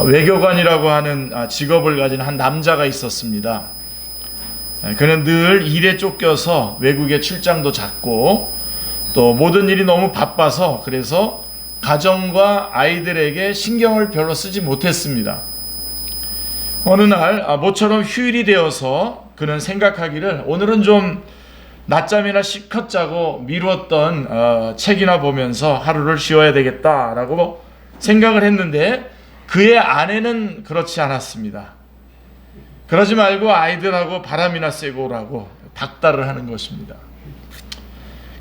외교관이라고 하는 직업을 가진 한 남자가 있었습니다. 그는 늘 일에 쫓겨서 외국에 출장도 잦고 또 모든 일이 너무 바빠서 그래서 가정과 아이들에게 신경을 별로 쓰지 못했습니다. 어느 날 모처럼 휴일이 되어서 그는 생각하기를 오늘은 좀 낮잠이나 실컷 자고 미루었던 책이나 보면서 하루를 쉬어야 되겠다라고 생각을 했는데 그의 아내는 그렇지 않았습니다. 그러지 말고 아이들하고 바람이나 쐬고 오라고 닥달을 하는 것입니다.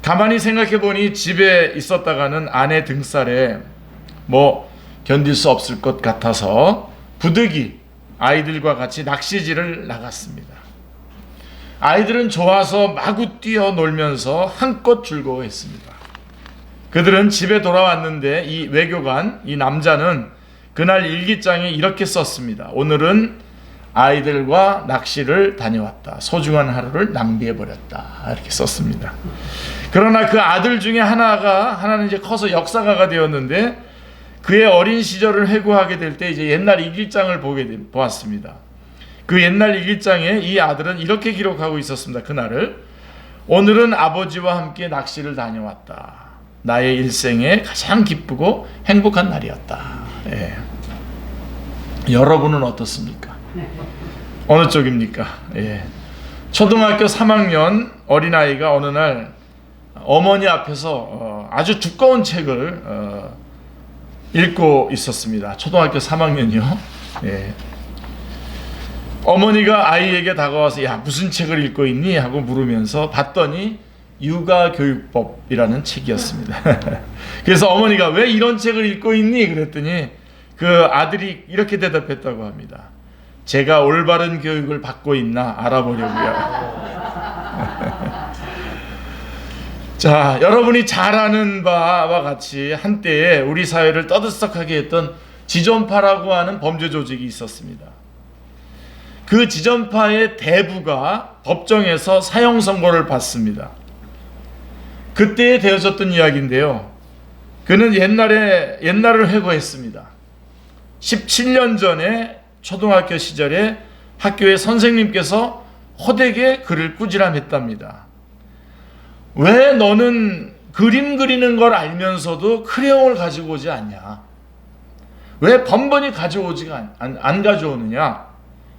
가만히 생각해 보니 집에 있었다가는 아내 등살에 견딜 수 없을 것 같아서 부득이 아이들과 같이 낚시질을 나갔습니다. 아이들은 좋아서 마구 뛰어놀면서 한껏 즐거워했습니다. 그들은 집에 돌아왔는데 이 외교관, 이 남자는 그날 일기장에 이렇게 썼습니다. 오늘은 아이들과 낚시를 다녀왔다. 소중한 하루를 낭비해버렸다. 이렇게 썼습니다. 그러나 그 아들 중에 하나는 이제 커서 역사가가 되었는데 그의 어린 시절을 회고하게 될 때 이제 옛날 일기장을 보았습니다. 그 옛날 일기장에 이 아들은 이렇게 기록하고 있었습니다. 그날을 오늘은 아버지와 함께 낚시를 다녀왔다. 나의 일생에 가장 기쁘고 행복한 날이었다. 예. 여러분은 어떻습니까? 어느 쪽입니까? 예. 초등학교 3학년 어린아이가 어느 날 어머니 앞에서 아주 두꺼운 책을 읽고 있었습니다. 초등학교 3학년이요. 예. 어머니가 아이에게 다가와서 야 무슨 책을 읽고 있니? 하고 물으면서 봤더니 육아교육법이라는 책이었습니다. 그래서 어머니가 왜 이런 책을 읽고 있니? 그랬더니 그 아들이 이렇게 대답했다고 합니다. 제가 올바른 교육을 받고 있나 알아보려고요. 자, 여러분이 잘 아는 바와 같이 한때에 우리 사회를 떠들썩하게 했던 지존파라고 하는 범죄 조직이 있었습니다. 그 지존파의 대부가 법정에서 사형 선고를 받습니다. 그때에 되어졌던 이야기인데요. 그는 옛날을 회고했습니다. 17년 전에 초등학교 시절에 학교의 선생님께서 호되게 그를 꾸지람했답니다. 왜 너는 그림 그리는 걸 알면서도 크레용을 가지고 오지 않냐? 왜 번번이 가져오지가 안 가져오느냐?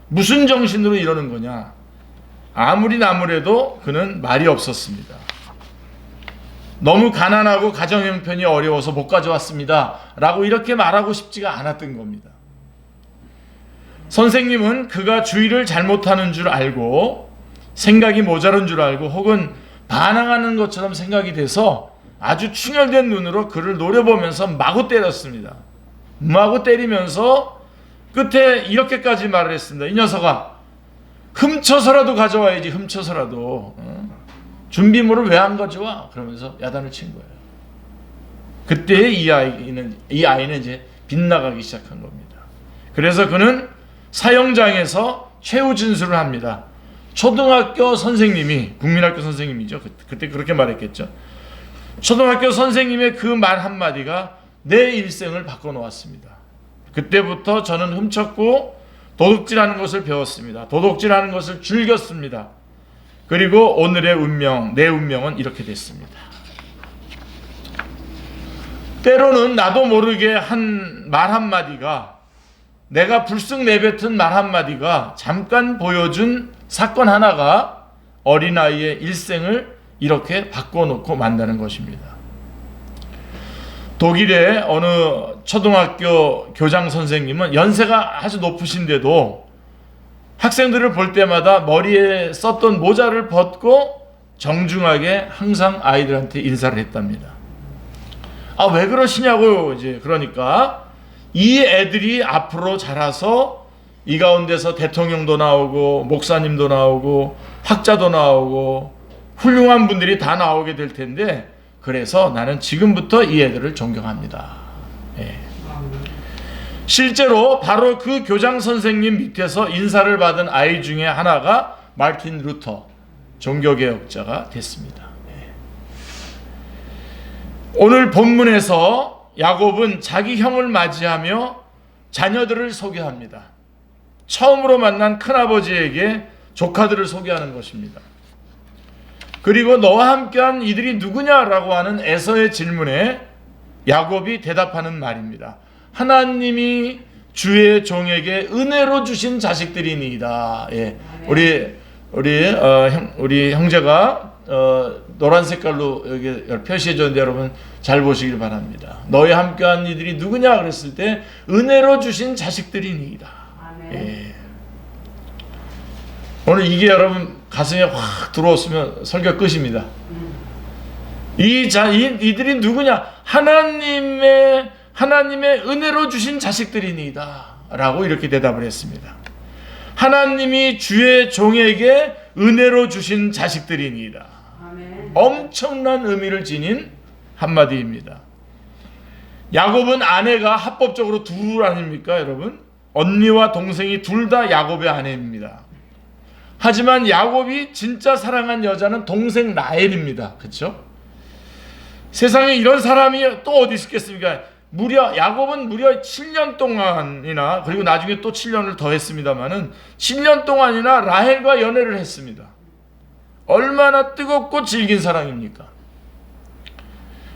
무슨 정신으로 이러는 거냐? 아무리 나무래도 그는 말이 없었습니다. 너무 가난하고 가정 형편이 어려워서 못 가져왔습니다. 라고 이렇게 말하고 싶지가 않았던 겁니다. 선생님은 그가 주의를 잘못하는 줄 알고 생각이 모자른 줄 알고 혹은 반항하는 것처럼 생각이 돼서 아주 충혈된 눈으로 그를 노려보면서 마구 때렸습니다. 마구 때리면서 끝에 이렇게까지 말을 했습니다. 이 녀석아, 훔쳐서라도 가져와야지. 훔쳐서라도 준비물을 왜 안 가져와? 그러면서 야단을 친 거예요. 그때 이 아이는 이제 빗나가기 시작한 겁니다. 그래서 그는 사형장에서 최후 진술을 합니다. 초등학교 선생님이, 국민학교 선생님이죠. 그때 그렇게 말했겠죠. 초등학교 선생님의 그 말 한마디가 내 일생을 바꿔놓았습니다. 그때부터 저는 훔쳤고 도둑질하는 것을 배웠습니다. 도둑질하는 것을 즐겼습니다. 그리고 오늘의 운명, 내 운명은 이렇게 됐습니다. 때로는 나도 모르게 한 말 한마디가, 내가 불쑥 내뱉은 말 한마디가, 잠깐 보여준 사건 하나가 어린아이의 일생을 이렇게 바꿔놓고 만다는 것입니다. 독일의 어느 초등학교 교장 선생님은 연세가 아주 높으신데도 학생들을 볼 때마다 머리에 썼던 모자를 벗고 정중하게 항상 아이들한테 인사를 했답니다. 왜 그러시냐고 이제 그러니까 이 애들이 앞으로 자라서 이 가운데서 대통령도 나오고 목사님도 나오고 학자도 나오고 훌륭한 분들이 다 나오게 될 텐데 그래서 나는 지금부터 이 애들을 존경합니다. 예. 실제로 바로 그 교장 선생님 밑에서 인사를 받은 아이 중에 하나가 마르틴 루터 종교개혁자가 됐습니다. 예. 오늘 본문에서 야곱은 자기 형을 맞이하며 자녀들을 소개합니다. 처음으로 만난 큰아버지에게 조카들을 소개하는 것입니다. 그리고 너와 함께한 이들이 누구냐라고 하는 에서의 질문에 야곱이 대답하는 말입니다. 하나님이 주의 종에게 은혜로 주신 자식들이니이다. 예. 우리 형제가 노란 색깔로 여기 표시해 줬는데 여러분 잘 보시길 바랍니다. 너희 함께한 이들이 누구냐 그랬을 때 은혜로 주신 자식들이니이다. 예. 오늘 이게 여러분 가슴에 확 들어왔으면 설교 끝입니다. 이들이 누구냐? 하나님의 은혜로 주신 자식들이니이다 라고 이렇게 대답을 했습니다. 하나님이 주의 종에게 은혜로 주신 자식들이니이다. 아멘. 엄청난 의미를 지닌 한마디입니다. 야곱은 아내가 합법적으로 둘 아닙니까 여러분? 언니와 동생이 둘 다 야곱의 아내입니다. 하지만 야곱이 진짜 사랑한 여자는 동생 라헬입니다. 그렇죠? 세상에 이런 사람이 또 어디 있겠습니까? 야곱은 무려 7년 동안이나, 그리고 나중에 또 7년을 더 했습니다만은 7년 동안이나 라헬과 연애를 했습니다. 얼마나 뜨겁고 질긴 사랑입니까?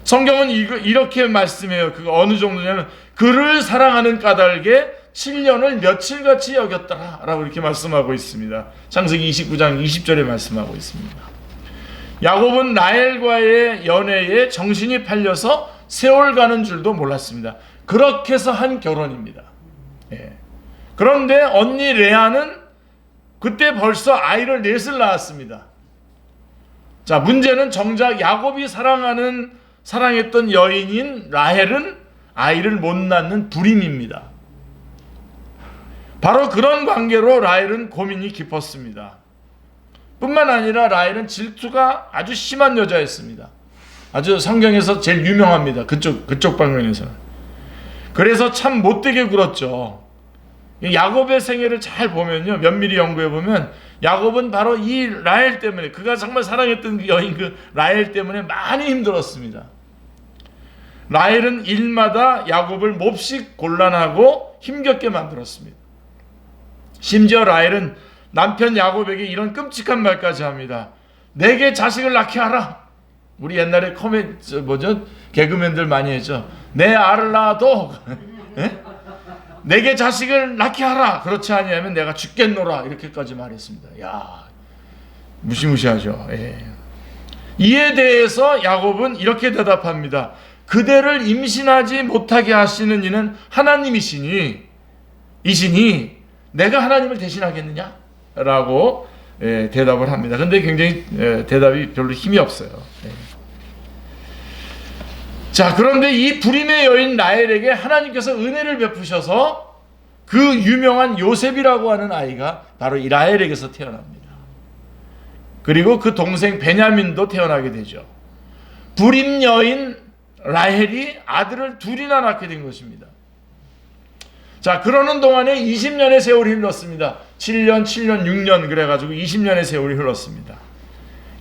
성경은 이렇게 말씀해요. 그거 어느 정도냐면 그를 사랑하는 까닭에 7년을 며칠같이 여겼더라 라고 이렇게 말씀하고 있습니다. 창세기 29장 20절에 말씀하고 있습니다. 야곱은 라헬과의 연애에 정신이 팔려서 세월 가는 줄도 몰랐습니다. 그렇게 해서 한 결혼입니다. 예. 그런데 언니 레아는 그때 벌써 아이를 넷을 낳았습니다. 자, 문제는 정작 야곱이 사랑했던 여인인 라헬은 아이를 못 낳는 불임입니다. 바로 그런 관계로 라헬은 고민이 깊었습니다. 뿐만 아니라 라헬은 질투가 아주 심한 여자였습니다. 아주 성경에서 제일 유명합니다. 그쪽 방면에서는. 그래서 참 못되게 굴었죠. 야곱의 생애를 잘 보면요, 면밀히 연구해 보면 야곱은 바로 이 라헬 때문에, 그가 정말 사랑했던 여인 그 라헬 때문에 많이 힘들었습니다. 라헬은 일마다 야곱을 몹시 곤란하고 힘겹게 만들었습니다. 심지어 라헬은 남편 야곱에게 이런 끔찍한 말까지 합니다. 내게 자식을 낳게 하라. 우리 옛날에 개그맨들 많이 했죠. 내 알을 낳아도 내게 자식을 낳게 하라. 그렇지 아니하면 내가 죽겠노라. 이렇게까지 말했습니다. 야, 무시무시하죠. 예. 이에 대해서 야곱은 이렇게 대답합니다. 그대를 임신하지 못하게 하시는 이는 하나님이시니 내가 하나님을 대신하겠느냐? 라고 대답을 합니다. 근데 굉장히 대답이 별로 힘이 없어요. 자, 그런데 이 불임의 여인 라헬에게 하나님께서 은혜를 베푸셔서 그 유명한 요셉이라고 하는 아이가 바로 이 라헬에게서 태어납니다. 그리고 그 동생 베냐민도 태어나게 되죠. 불임 여인 라헬이 아들을 둘이나 낳게 된 것입니다. 자, 그러는 동안에 20년의 세월이 흘렀습니다. 7년, 6년 그래가지고 20년의 세월이 흘렀습니다.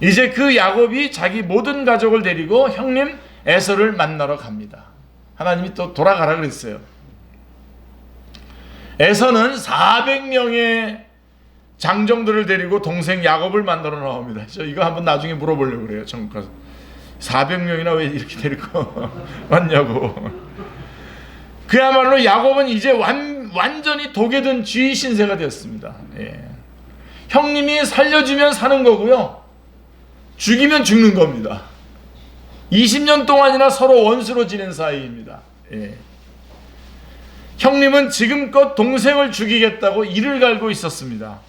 이제 그 야곱이 자기 모든 가족을 데리고 형님 에서를 만나러 갑니다. 하나님이 또 돌아가라 그랬어요. 에서는 400명의 장정들을 데리고 동생 야곱을 만나러 나옵니다. 저 이거 한번 나중에 물어보려고 그래요. 전국 가서 400명이나 왜 이렇게 데리고 왔냐고. 그야말로 야곱은 이제 완전히 독에 든 쥐 신세가 되었습니다. 예. 형님이 살려주면 사는 거고요, 죽이면 죽는 겁니다. 20년 동안이나 서로 원수로 지낸 사이입니다. 예. 형님은 지금껏 동생을 죽이겠다고 이를 갈고 있었습니다.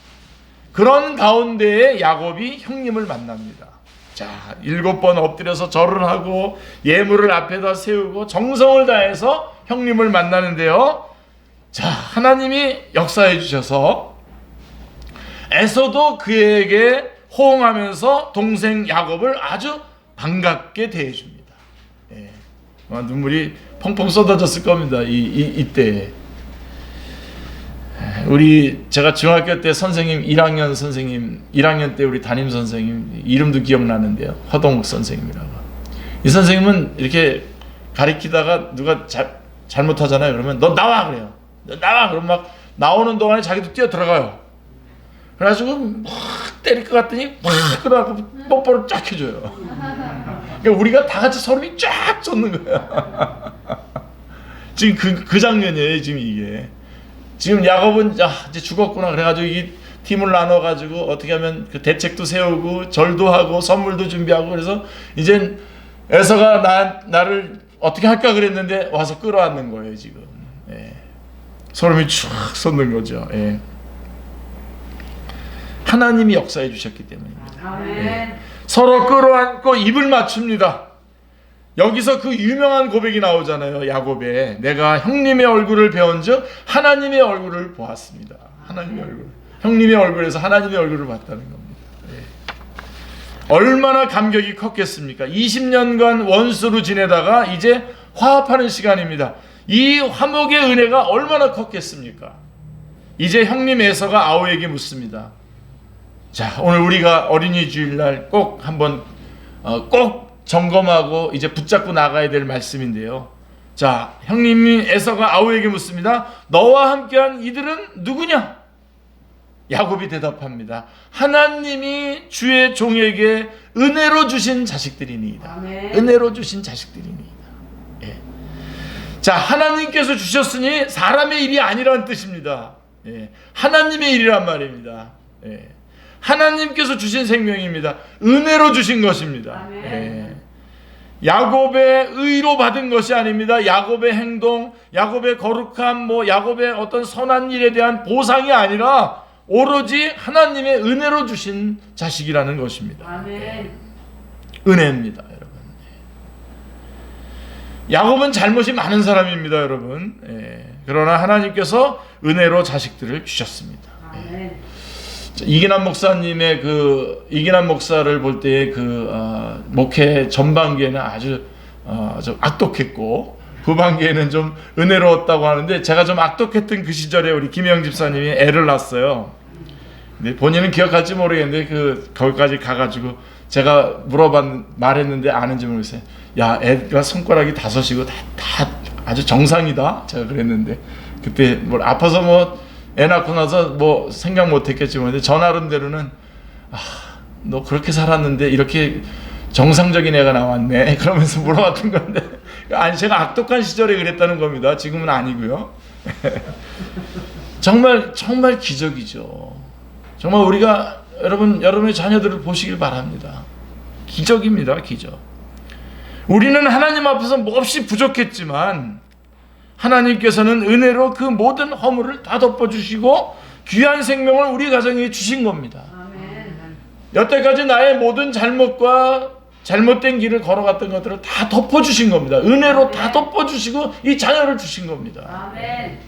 그런 가운데에 야곱이 형님을 만납니다. 자, 7번 엎드려서 절을 하고 예물을 앞에다 세우고 정성을 다해서 형님을 만나는데요. 자, 하나님이 역사해 주셔서 에서도 그에게 호응하면서 동생 야곱을 아주 반갑게 대해줍니다. 예. 눈물이 펑펑 쏟아졌을 겁니다. 이때 제가 중학교 때 선생님 1학년 때 우리 담임 선생님 이름도 기억나는데요. 허동욱 선생님이라고. 이 선생님은 이렇게 가리키다가 누가 잘못하잖아요. 그러면 너 나와 그래요. 나와. 그럼 막 나오는 동안에 자기도 뛰어 들어가요. 그래가지고 막 때릴 것 같더니 막 끌어갖고 뽀뽀를 쫙 해줘요. 그러니까 우리가 다 같이 소름이 쫙 솟는 거야. 지금 그 장면이에요. 지금 이게. 지금 야곱은 이제 죽었구나. 그래가지고 이 팀을 나눠가지고 어떻게 하면 그 대책도 세우고 절도 하고 선물도 준비하고 그래서 이제 에서가 나를 어떻게 할까 그랬는데 와서 끌어안는 거예요. 지금. 예. 소름이 쭉 솟는 거죠. 예. 하나님이 역사해 주셨기 때문입니다. 예. 서로 끌어안고 입을 맞춥니다. 여기서 그 유명한 고백이 나오잖아요. 야곱에 내가 형님의 얼굴을 배운즉 하나님의 얼굴을 보았습니다. 하나님의 얼굴. 형님의 얼굴에서 하나님의 얼굴을 봤다는 겁니다. 예. 얼마나 감격이 컸겠습니까? 20년간 원수로 지내다가 이제 화합하는 시간입니다. 이 화목의 은혜가 얼마나 컸겠습니까? 이제 형님 에서가 아우에게 묻습니다. 자, 오늘 우리가 어린이 주일날 꼭 한번 꼭 점검하고 이제 붙잡고 나가야 될 말씀인데요. 자, 형님이 에서가 아우에게 묻습니다. 너와 함께한 이들은 누구냐? 야곱이 대답합니다. 하나님이 주의 종에게 은혜로 주신 자식들이니이다. 아멘. 은혜로 주신 자식들이니이다. 예. 자, 하나님께서 주셨으니 사람의 일이 아니라는 뜻입니다. 예. 하나님의 일이란 말입니다. 예. 하나님께서 주신 생명입니다. 은혜로 주신 것입니다. 예. 야곱의 의로 받은 것이 아닙니다. 야곱의 행동, 야곱의 거룩함, 야곱의 어떤 선한 일에 대한 보상이 아니라 오로지 하나님의 은혜로 주신 자식이라는 것입니다. 아멘. 은혜입니다, 여러분. 야곱은 잘못이 많은 사람입니다, 여러분. 예. 그러나 하나님께서 은혜로 자식들을 주셨습니다. 아멘. 이기남 목사님의 이기남 목사를 볼 때의 목회 전반기에는 아주 좀 악독했고 후반기에는 좀 은혜로웠다고 하는데 제가 좀 악독했던 그 시절에 우리 김영 집사님이 애를 낳았어요. 근데 본인은 기억할지 모르겠는데 거기까지 가가지고 제가 말했는데 아는지 모르겠어요. 야, 애가 손가락이 5이고 다 아주 정상이다. 제가 그랬는데 그때 아파서 애 낳고 나서 생각 못했겠지만 저 나름대로는 너 그렇게 살았는데 이렇게 정상적인 애가 나왔네 그러면서 물어봤던 건데 아니 제가 악독한 시절에 그랬다는 겁니다. 지금은 아니고요. 정말 기적이죠. 정말 우리가 여러분의 자녀들을 보시길 바랍니다. 기적입니다. 기적. 우리는 하나님 앞에서 몹시 부족했지만 하나님께서는 은혜로 그 모든 허물을 다 덮어주시고 귀한 생명을 우리 가정에 주신 겁니다. 아멘. 여태까지 나의 모든 잘못과 잘못된 길을 걸어갔던 것들을 다 덮어주신 겁니다. 은혜로 아멘. 다 덮어주시고 이 자녀를 주신 겁니다. 아멘.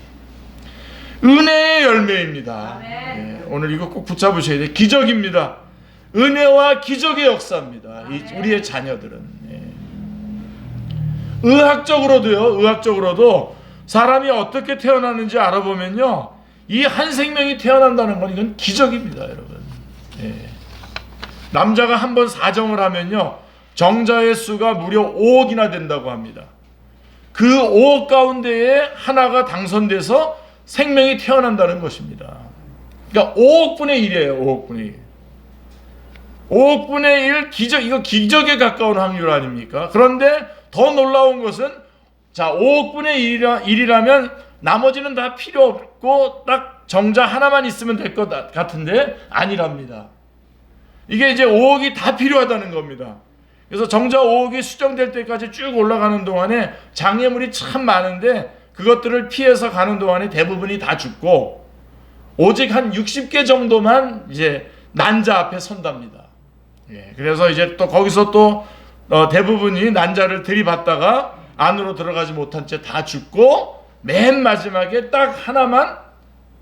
은혜의 열매입니다. 네, 오늘 이거 꼭 붙잡으셔야 돼요. 기적입니다. 은혜와 기적의 역사입니다. 우리의 자녀들은. 네. 의학적으로도 사람이 어떻게 태어나는지 알아보면요, 이 한 생명이 태어난다는 건 이건 기적입니다, 여러분. 예. 남자가 한번 사정을 하면요, 정자의 수가 무려 5억이나 된다고 합니다. 그 5억 가운데에 하나가 당선돼서 생명이 태어난다는 것입니다. 그러니까 5억분의 1이에요, 5억분의 1. 5억분의 1 기적, 이거 기적에 가까운 확률 아닙니까? 그런데 더 놀라운 것은 5억분의 1이라면 나머지는 다 필요 없고 딱 정자 하나만 있으면 될 것 같은데 아니랍니다. 이게 이제 5억이 다 필요하다는 겁니다. 그래서 정자 5억이 수정될 때까지 쭉 올라가는 동안에 장애물이 참 많은데 그것들을 피해서 가는 동안에 대부분이 다 죽고 오직 한 60개 정도만 이제 난자 앞에 선답니다. 예, 그래서 이제 또 거기서 또 대부분이 난자를 들이받다가 안으로 들어가지 못한 채 다 죽고 맨 마지막에 딱 하나만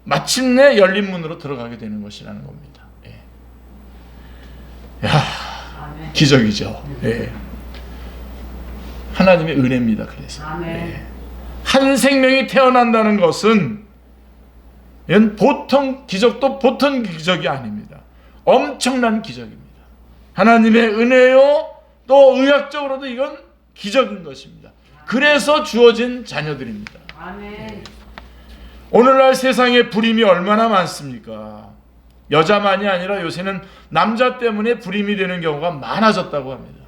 마침내 열린 문으로 들어가게 되는 것이라는 겁니다. 예. 야, 기적이죠. 예. 하나님의 은혜입니다. 그래서 예. 한 생명이 태어난다는 것은 이건 보통 기적도 보통 기적이 아닙니다. 엄청난 기적입니다. 하나님의 은혜요, 또 의학적으로도 이건 기적인 것입니다. 그래서 주어진 자녀들입니다. 아멘. 오늘날 세상에 불임이 얼마나 많습니까? 여자만이 아니라 요새는 남자 때문에 불임이 되는 경우가 많아졌다고 합니다.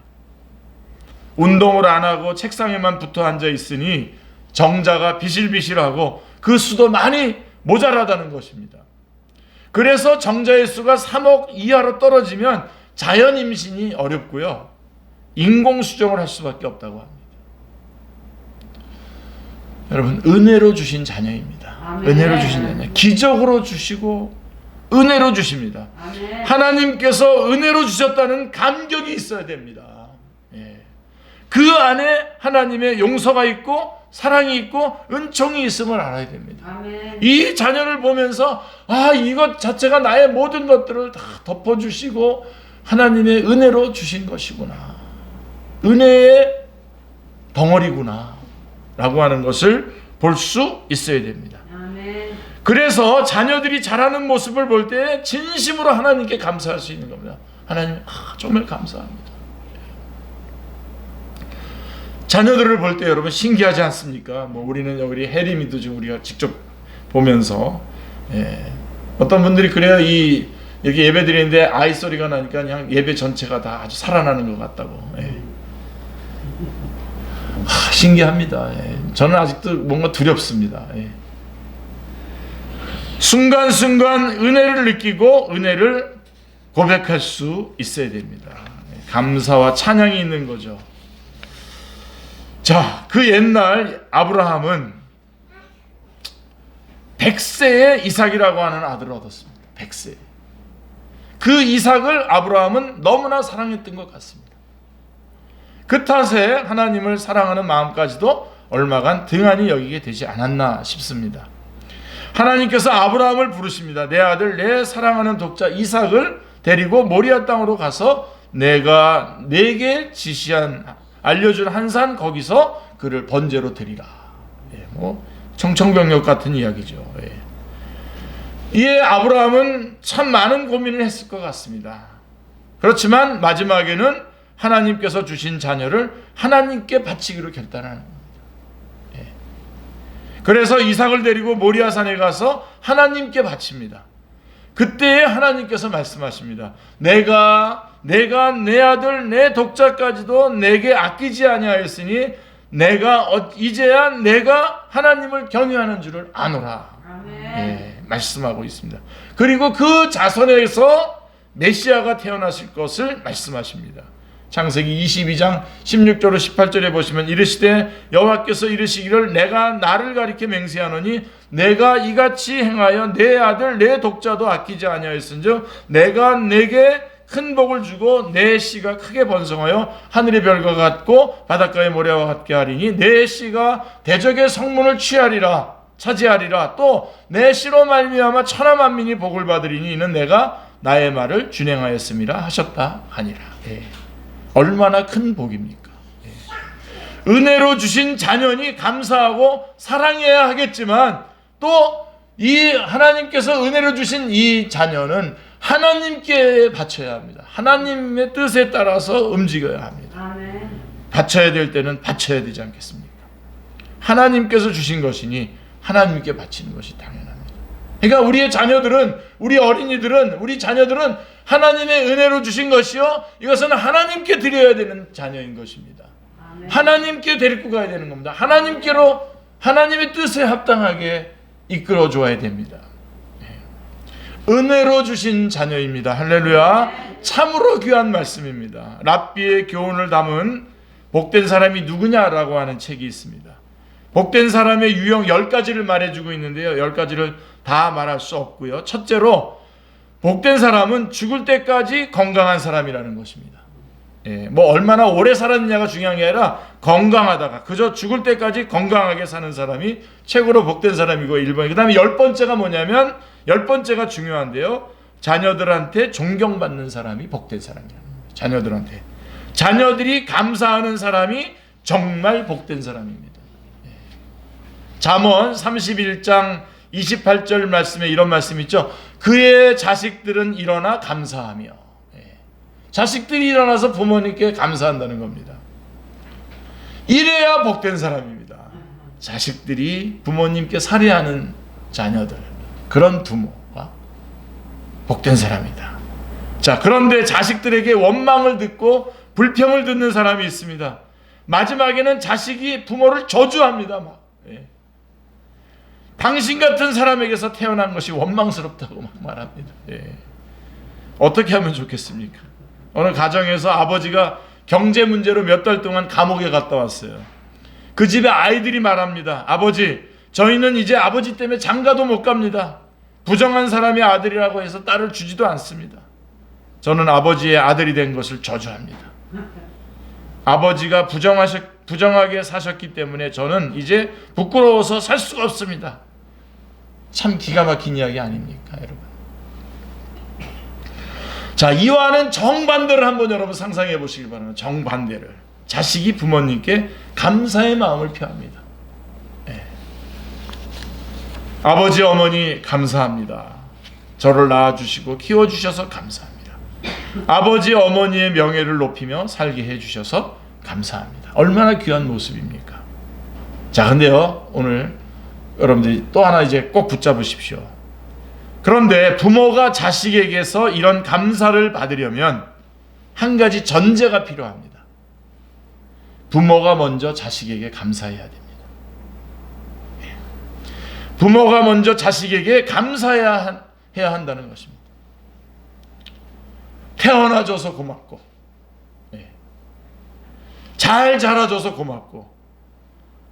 운동을 안 하고 책상에만 붙어 앉아 있으니 정자가 비실비실하고 그 수도 많이 모자라다는 것입니다. 그래서 정자의 수가 3억 이하로 떨어지면 자연 임신이 어렵고요, 인공 수정을 할 수밖에 없다고 합니다. 여러분, 은혜로 주신 자녀입니다. 아멘. 은혜로 주신 자녀, 기적으로 주시고 은혜로 주십니다. 아멘. 하나님께서 은혜로 주셨다는 감격이 있어야 됩니다. 예. 그 안에 하나님의 용서가 있고 사랑이 있고 은총이 있음을 알아야 됩니다. 아멘. 이 자녀를 보면서 이것 자체가 나의 모든 것들을 다 덮어주시고 하나님의 은혜로 주신 것이구나, 은혜의 덩어리구나 라고 하는 것을 볼 수 있어야 됩니다. 아멘. 그래서 자녀들이 자라는 모습을 볼 때 진심으로 하나님께 감사할 수 있는 겁니다. 하나님, 정말 감사합니다. 자녀들을 볼 때 여러분 신기하지 않습니까? 우리는 여기 해림이도 지금 우리가 직접 보면서, 어떤 분들이 그래요. 여기 예배 드리는데 아이 소리가 나니까 그냥 예배 전체가 다 아주 살아나는 것 같다고. 신기합니다. 저는 아직도 뭔가 두렵습니다. 순간순간 은혜를 느끼고 은혜를 고백할 수 있어야 됩니다. 감사와 찬양이 있는 거죠. 자, 그 옛날 아브라함은 100세에 이삭이라고 하는 아들을 얻었습니다. 100세. 그 이삭을 아브라함은 너무나 사랑했던 것 같습니다. 그 탓에 하나님을 사랑하는 마음까지도 얼마간 등한히 여기게 되지 않았나 싶습니다. 하나님께서 아브라함을 부르십니다. 내 아들, 내 사랑하는 독자 이삭을 데리고 모리아 땅으로 가서 내가 네게 알려준 한 산 거기서 그를 번제로 드리라. 청천벽력 같은 이야기죠. 이에 아브라함은 참 많은 고민을 했을 것 같습니다. 그렇지만 마지막에는 하나님께서 주신 자녀를 하나님께 바치기로 결단하는 겁니다. 그래서 이삭을 데리고 모리아산에 가서 하나님께 바칩니다. 그때 하나님께서 말씀하십니다. 내가 내 아들 내 독자까지도 내게 아끼지 아니하였으니 이제야 내가 하나님을 경외하는 줄을 아노라. 말씀하고 있습니다. 그리고 그 자손에서 메시아가 태어났을 것을 말씀하십니다. 창세기 22장 16절로 18절에 보시면 이르시되 여호와께서 이르시기를 내가 나를 가리켜 맹세하노니 내가 이같이 행하여 내 아들 내 독자도 아끼지 아니하였은즉 내가 내게 큰 복을 주고 내 씨가 크게 번성하여 하늘의 별과 같고 바닷가의 모래와 같게 하리니 내 씨가 대적의 성문을 차지하리라. 또 내 씨로 말미암아 천하 만민이 복을 받으리니 이는 내가 나의 말을 준행하였음이라 하셨다 하니라. 얼마나 큰 복입니까? 은혜로 주신 자녀니 감사하고 사랑해야 하겠지만 또 이 하나님께서 은혜로 주신 이 자녀는 하나님께 바쳐야 합니다. 하나님의 뜻에 따라서 움직여야 합니다. 아멘. 바쳐야 될 때는 바쳐야 되지 않겠습니까? 하나님께서 주신 것이니 하나님께 바치는 것이 당연합니다. 그러니까 우리의 자녀들은, 우리 어린이들은, 우리 자녀들은 하나님의 은혜로 주신 것이요, 이것은 하나님께 드려야 되는 자녀인 것입니다. 아멘. 하나님께 데리고 가야 되는 겁니다. 하나님께로, 하나님의 뜻에 합당하게 이끌어 줘야 됩니다. 은혜로 주신 자녀입니다. 할렐루야. 참으로 귀한 말씀입니다. 랍비의 교훈을 담은 복된 사람이 누구냐라고 하는 책이 있습니다. 복된 사람의 유형 10가지를 말해주고 있는데요, 10가지를 다 말할 수 없고요. 첫째로 복된 사람은 죽을 때까지 건강한 사람이라는 것입니다. 얼마나 오래 살았느냐가 중요한 게 아니라 건강하다가 그저 죽을 때까지 건강하게 사는 사람이 최고로 복된 사람이고 1번. 그 다음에 10번째가 뭐냐면 10번째가 중요한데요, 자녀들한테 존경받는 사람이 복된 사람이라는 거예요. 자녀들이 감사하는 사람이 정말 복된 사람입니다. 잠언 31장 28절 말씀에 이런 말씀이 있죠. 그의 자식들은 일어나 감사하며. 자식들이 일어나서 부모님께 감사한다는 겁니다. 이래야 복된 사람입니다. 자식들이 부모님께 살해하는 자녀들, 그런 부모가 복된 사람이다. 자, 그런데 자식들에게 원망을 듣고 불평을 듣는 사람이 있습니다. 마지막에는 자식이 부모를 저주합니다. 막. 예. 당신 같은 사람에게서 태어난 것이 원망스럽다고 막 말합니다. 예. 어떻게 하면 좋겠습니까? 어느 가정에서 아버지가 경제 문제로 몇 달 동안 감옥에 갔다 왔어요. 그 집에 아이들이 말합니다. 아버지, 저희는 이제 아버지 때문에 장가도 못 갑니다. 부정한 사람이 아들이라고 해서 딸을 주지도 않습니다. 저는 아버지의 아들이 된 것을 저주합니다. 아버지가 부정하게 사셨기 때문에 저는 이제 부끄러워서 살 수가 없습니다. 참 기가 막힌 이야기 아닙니까, 여러분? 자, 이와는 정반대를 한번 여러분 상상해 보시기 바랍니다. 정반대를. 자식이 부모님께 감사의 마음을 표합니다. 네. 아버지, 어머니 감사합니다. 저를 낳아주시고 키워주셔서 감사합니다. 아버지, 어머니의 명예를 높이며 살게 해주셔서 감사합니다. 얼마나 귀한 모습입니까? 자, 근데요, 오늘 여러분들이 또 하나 이제 꼭 붙잡으십시오. 그런데 부모가 자식에게서 이런 감사를 받으려면 한 가지 전제가 필요합니다. 부모가 먼저 자식에게 감사해야 됩니다. 부모가 먼저 자식에게 감사해야 한다는 것입니다. 태어나줘서 고맙고, 잘 자라줘서 고맙고,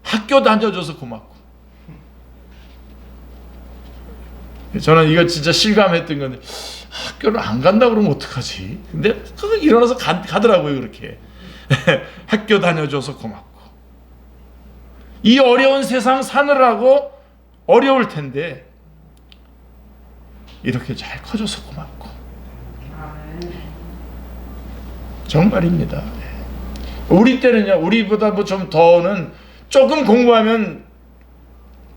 학교 다녀줘서 고맙고. 저는 이거 진짜 실감했던 건데, 학교를 안 간다 그러면 어떡하지? 근데 일어나서 가더라고요, 그렇게. 학교 다녀줘서 고맙고. 이 어려운 세상 사느라고 어려울 텐데, 이렇게 잘 커줘서 고맙고. 정말입니다. 우리 때는요, 우리보다 뭐 좀 더는 조금 공부하면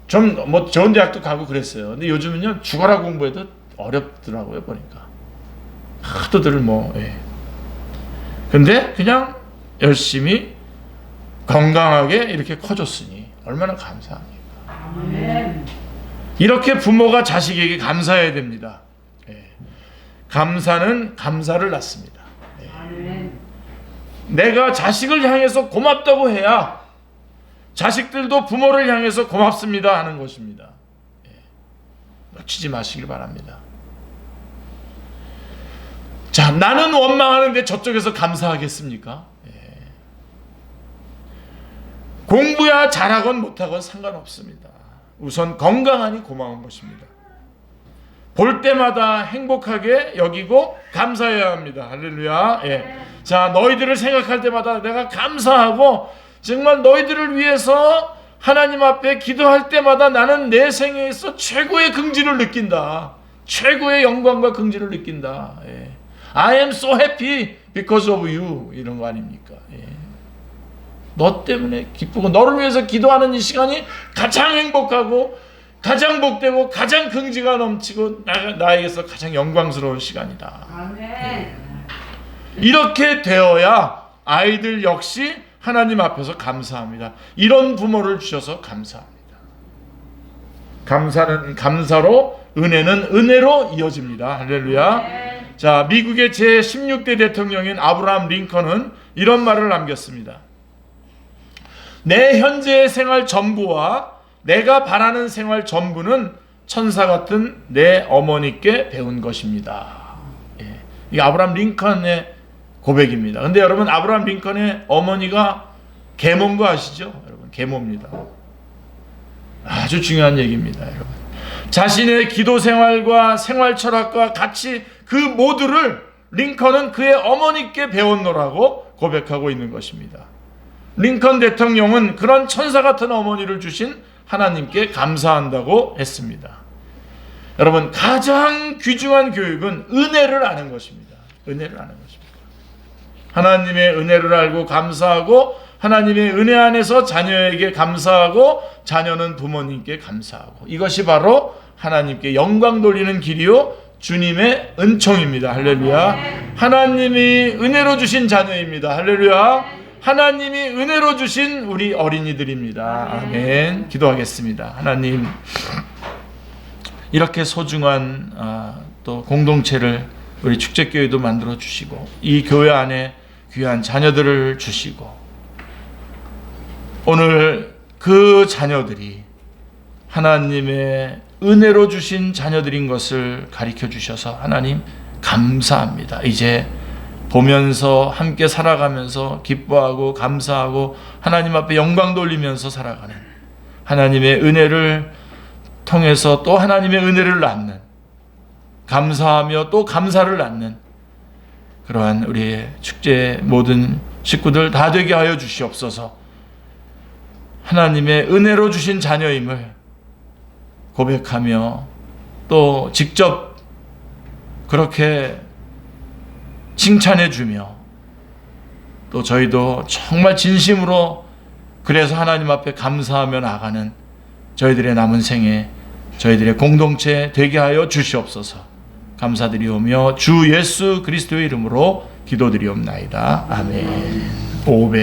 좀 뭐 좋은 대학도 가고 그랬어요. 근데 요즘은요, 죽어라 공부해도 어렵더라고요, 보니까. 하도들 뭐, 근데 그냥 열심히 건강하게 이렇게 커줬으니 얼마나 감사합니까? 이렇게 부모가 자식에게 감사해야 됩니다. 감사는 감사를 낳습니다. 내가 자식을 향해서 고맙다고 해야 자식들도 부모를 향해서 고맙습니다 하는 것입니다. 놓치지 마시길 바랍니다. 자, 나는 원망하는데 저쪽에서 감사하겠습니까? 공부야 잘하건 못하건 상관없습니다. 우선 건강하니 고마운 것입니다. 볼 때마다 행복하게 여기고 감사해야 합니다. 할렐루야. 자, 너희들을 생각할 때마다 내가 감사하고 정말 너희들을 위해서 하나님 앞에 기도할 때마다 나는 내 생애에서 최고의 긍지를 느낀다. 최고의 영광과 긍지를 느낀다. I am so happy because of you. 이런 거 아닙니까? 너 때문에 기쁘고 너를 위해서 기도하는 이 시간이 가장 행복하고 가장 복되고 가장 긍지가 넘치고 나에게서 가장 영광스러운 시간이다. 이렇게 되어야 아이들 역시 하나님 앞에서 감사합니다. 이런 부모를 주셔서 감사합니다. 감사는 감사로, 은혜는 은혜로 이어집니다. 할렐루야. 자, 미국의 제16대 대통령인 아브라함 링컨은 이런 말을 남겼습니다. 내 현재의 생활 전부와 내가 바라는 생활 전부는 천사 같은 내 어머니께 배운 것입니다. 이 아브라함 링컨의 고백입니다. 근데 여러분, 아브라함 링컨의 어머니가 계모인 거 아시죠? 여러분, 계모입니다. 아주 중요한 얘기입니다, 여러분. 자신의 기도 생활과 생활 철학과 같이 그 모두를 링컨은 그의 어머니께 배웠노라고 고백하고 있는 것입니다. 링컨 대통령은 그런 천사 같은 어머니를 주신 하나님께 감사한다고 했습니다. 여러분, 가장 귀중한 교육은 은혜를 아는 것입니다. 은혜를 아는 것입니다. 하나님의 은혜를 알고 감사하고, 하나님의 은혜 안에서 자녀에게 감사하고, 자녀는 부모님께 감사하고, 이것이 바로 하나님께 영광 돌리는 길이요 주님의 은총입니다. 할렐루야. 하나님이 은혜로 주신 자녀입니다. 할렐루야. 하나님이 은혜로 주신 우리 어린이들입니다. 아멘. 기도하겠습니다. 하나님, 이렇게 소중한 또 공동체를 우리 축제교회도 만들어 주시고 이 교회 안에 귀한 자녀들을 주시고 오늘 그 자녀들이 하나님의 은혜로 주신 자녀들인 것을 가르쳐 주셔서 하나님 감사합니다. 이제 보면서 함께 살아가면서 기뻐하고 감사하고 하나님 앞에 영광 돌리면서 살아가는 하나님의 은혜를 통해서 또 하나님의 은혜를 낳는 감사하며 또 감사를 낳는 그러한 우리의 축제 모든 식구들 다 되게 하여 주시옵소서. 하나님의 은혜로 주신 자녀임을 고백하며 또 직접 그렇게 칭찬해 주며 또 저희도 정말 진심으로 그래서 하나님 앞에 감사하며 나아가는 저희들의 남은 생에 저희들의 공동체 되게 하여 주시옵소서. 감사드리오며 주 예수 그리스도의 이름으로 기도드리옵나이다. 아멘. 500